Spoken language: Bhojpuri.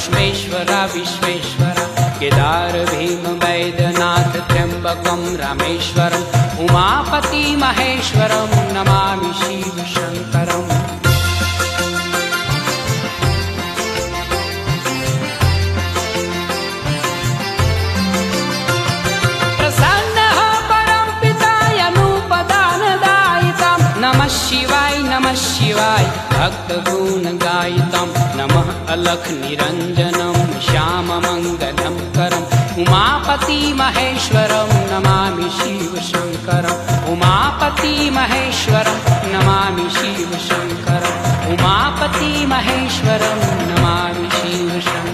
भस्मेश्वर विश्वेश्वर केदार भीम वैद्यनाथ त्र्यंबकं रामेश्वरम् उमापति महेश्वरं नमामि शिव शंकरम्। प्रसन्नः परं पितायनुपदानदायितं नमः शिवाय भक्तगुणगायितं नमः अलख निरञ्जनं श्याममङ्गलं करम् उमापति महेश्वरं नमामि शिव शंकरम्। उमापति महेश्वरं नमामि शिव शंकरम्। उमापति महेश्वरं नमामि शिव शंकरम्।